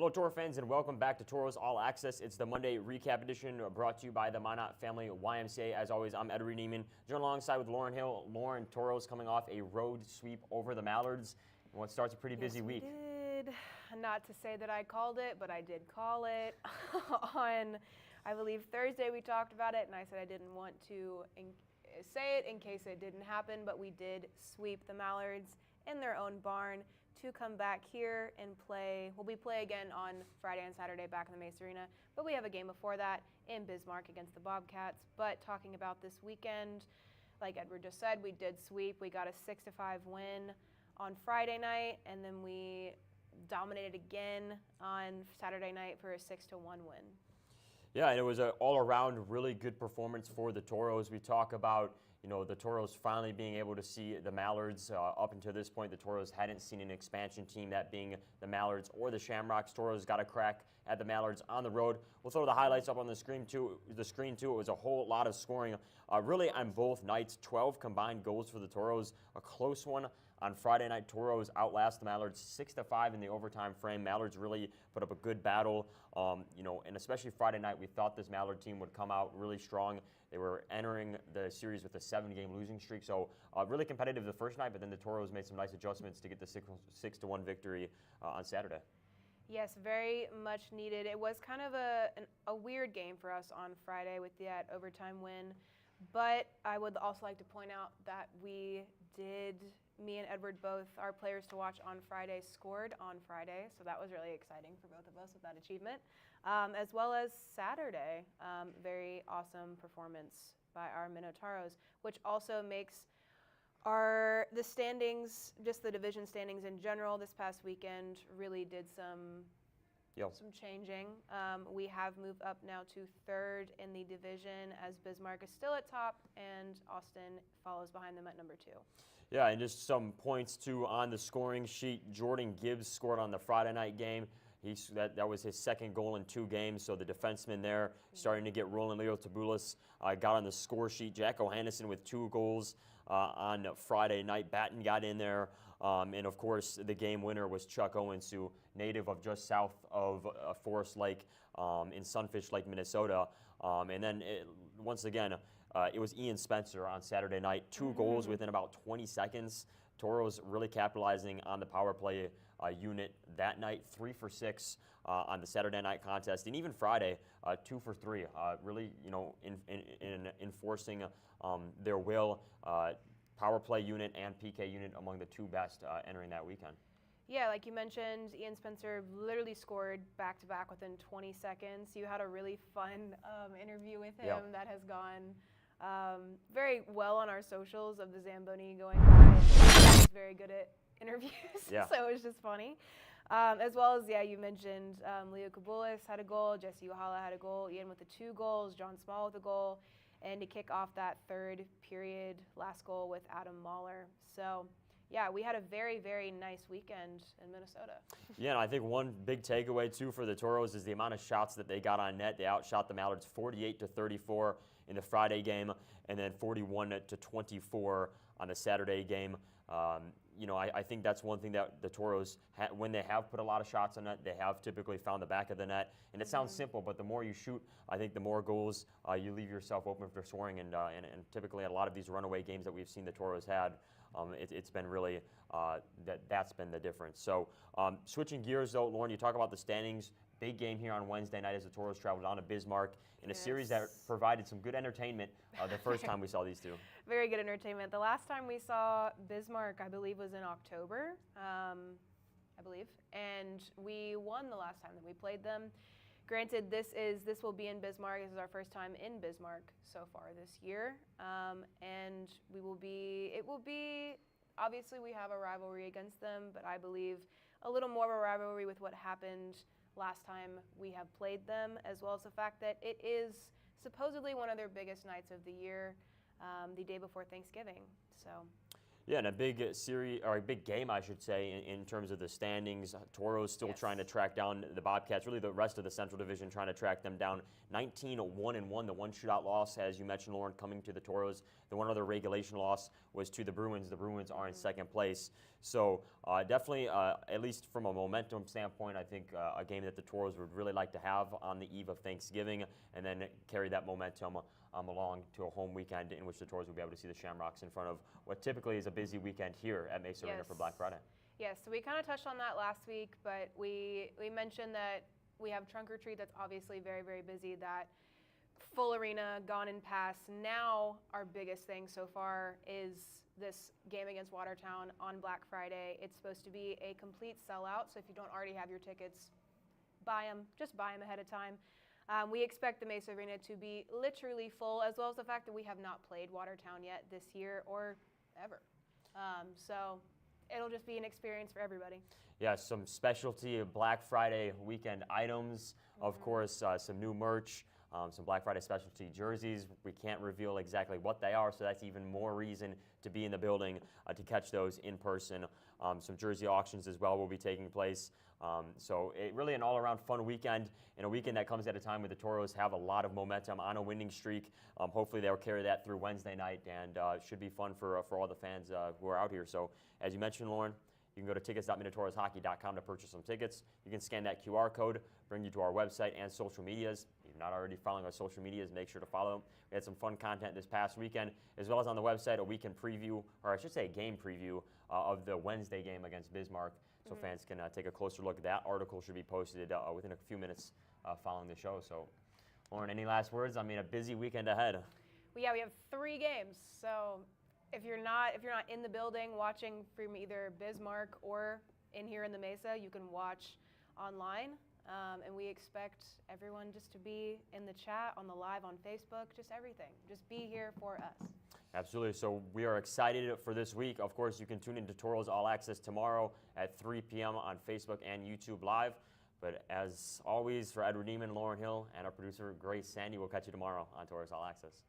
Hello, Toro fans, and welcome back to Tauros All Access. It's the Monday recap edition brought to you by the Minot family YMCA. As always, I'm Edward Neiman, joined alongside with Lauren Hill. Lauren, Toros coming off a road sweep over the Mallards in what starts a pretty busy week. Did. Not to say that I called it, but I did call it. On, I believe, Thursday we talked about it, and I said I didn't want to say it in case it didn't happen, but we did sweep the Mallards in their own barn to come back here and play. Well, we play again on Friday and Saturday back in the Mace Arena, but we have a game before that in Bismarck against the Bobcats. But talking about this weekend, like Edward just said, we did sweep. We got a 6-5 win on Friday night, and then we dominated again on Saturday night for a 6-1 win. Yeah, and it was an all-around really good performance for the Toros. We talk about, the Toros finally being able to see the Mallards. Up until this point, the Toros hadn't seen an expansion team, that being the Mallards or the Shamrocks. Toros got a crack at the Mallards on the road. We'll throw the highlights up on the screen too. It was a whole lot of scoring, really on both nights. 12 combined goals for the Toros, a close one. On Friday night, Toros outlast the Mallards 6-5 in the overtime frame. Mallards really put up a good battle, and especially Friday night, we thought this Mallard team would come out really strong. They were entering the series with a 7-game losing streak, so really competitive the first night, but then the Toros made some nice adjustments to get the 6-1 victory on Saturday. Yes, very much needed. It was kind of a weird game for us on Friday with that overtime win, but I would also like to point out that me and Edward, both our players to watch on Friday, scored on Friday, so that was really exciting for both of us with that achievement, as well as Saturday. Very awesome performance by our Minotaurs, which also makes the standings, just the division standings in general, this past weekend really did some changing. We have moved up now to 3rd in the division, as Bismarck is still at top, and Austin follows behind them at number 2. Yeah, and just some points too on the scoring sheet. Jordan Gibbs scored on the Friday night game. That was his second goal in 2 games, so the defenseman there starting to get rolling. Leo Tabulis got on the score sheet. Jack O'Hannison with 2 goals on Friday night. Batten got in there, and of course the game winner was Chuck Owens, who native of just south of Forest Lake in Sunfish Lake, Minnesota. And then once again, it was Ian Spencer on Saturday night. 2 goals within about 20 seconds. Toros really capitalizing on the power play unit that night. 3 for 6 on the Saturday night contest, and even Friday, 2 for 3. Really, in enforcing their will. Power play unit and PK unit among the 2 best entering that weekend. Yeah, like you mentioned, Ian Spencer literally scored back-to-back within 20 seconds. You had a really fun interview with him that has gone very well on our socials of the Zamboni going by. He's very good at interviews, so it was just funny. As well as, you mentioned Leo Kabulis had a goal, Jesse Uhala had a goal, Ian with the 2 goals, John Small with a goal, and to kick off that 3rd period, last goal with Adam Mahler. So, yeah, we had a very, very nice weekend in Minnesota. Yeah, and I think one big takeaway, too, for the Toros is the amount of shots that they got on net. They outshot the Mallards 48-34 in the Friday game, and then 41-24 on the Saturday game. I think that's one thing that the Toros, when they have put a lot of shots on net, they have typically found the back of the net. And it sounds simple, but the more you shoot, I think the more goals you leave yourself open for scoring. And typically a lot of these runaway games that we've seen the Toros had, it's been really, that's been the difference. So switching gears though, Lauren, you talk about the standings. Big game here on Wednesday night as the Toros traveled down to Bismarck in a series that provided some good entertainment the first time we saw these 2. Very good entertainment. The last time we saw Bismarck, I believe, was in October, and we won the last time that we played them. Granted, this will be in Bismarck. This is our first time in Bismarck so far this year, and it will be, obviously we have a rivalry against them, but I believe a little more of a rivalry with what happened last time we have played them, as well as the fact that it is supposedly one of their biggest nights of the year, the day before Thanksgiving. So, Yeah, and a big series, or a big game, I should say, in terms of the standings. Tauros still trying to track down the Bobcats, really the rest of the Central Division trying to track them down. 19-1-1, the one shootout loss, as you mentioned, Lauren, coming to the Tauros. The one other regulation loss was to the Bruins. The Bruins are in second place. So definitely, at least from a momentum standpoint, I think a game that the Tauros would really like to have on the eve of Thanksgiving, and then carry that momentum along to a home weekend in which the Tauros will be able to see the Shamrocks in front of what typically is a busy weekend here at Mesa Arena for Black Friday. Yes, so we kind of touched on that last week, but we mentioned that we have Trunk or Treat that's obviously very, very busy, that full arena, gone and past. Now our biggest thing so far is this game against Watertown on Black Friday. It's supposed to be a complete sellout, so if you don't already have your tickets, buy them. Just buy them ahead of time. We expect the Mesa Arena to be literally full, as well as the fact that we have not played Watertown yet this year or ever. So it'll just be an experience for everybody. Yeah, some specialty Black Friday weekend items. Of course, some new merch, some Black Friday specialty jerseys. We can't reveal exactly what they are, so that's even more reason to be in the building to catch those in person. Some jersey auctions as well will be taking place. So really an all-around fun weekend, and a weekend that comes at a time where the Tauros have a lot of momentum on a winning streak. Hopefully they'll carry that through Wednesday night, and it should be fun for all the fans who are out here. So as you mentioned, Lauren, you can go to tickets.minotauroshockey.com to purchase some tickets. You can scan that QR code, bring you to our website and social medias. If you're not already following our social medias, make sure to follow them. We had some fun content this past weekend, as well as on the website, a weekend preview, or I should say a game preview of the Wednesday game against Bismarck, so fans can take a closer look. That article should be posted within a few minutes following the show. So, Lauren, any last words? I mean, a busy weekend ahead. Well, yeah, we have 3 games, so if you're not in the building watching from either Bismarck or in here in the Mesa, you can watch online. And we expect everyone just to be in the chat, on the live, on Facebook, just everything. Just be here for us. Absolutely. So we are excited for this week. Of course, you can tune into Tauros All Access tomorrow at 3 p.m. on Facebook and YouTube Live. But as always, for Edward Neiman, Lauren Hill, and our producer, Grace Sandy, we'll catch you tomorrow on Tauros All Access.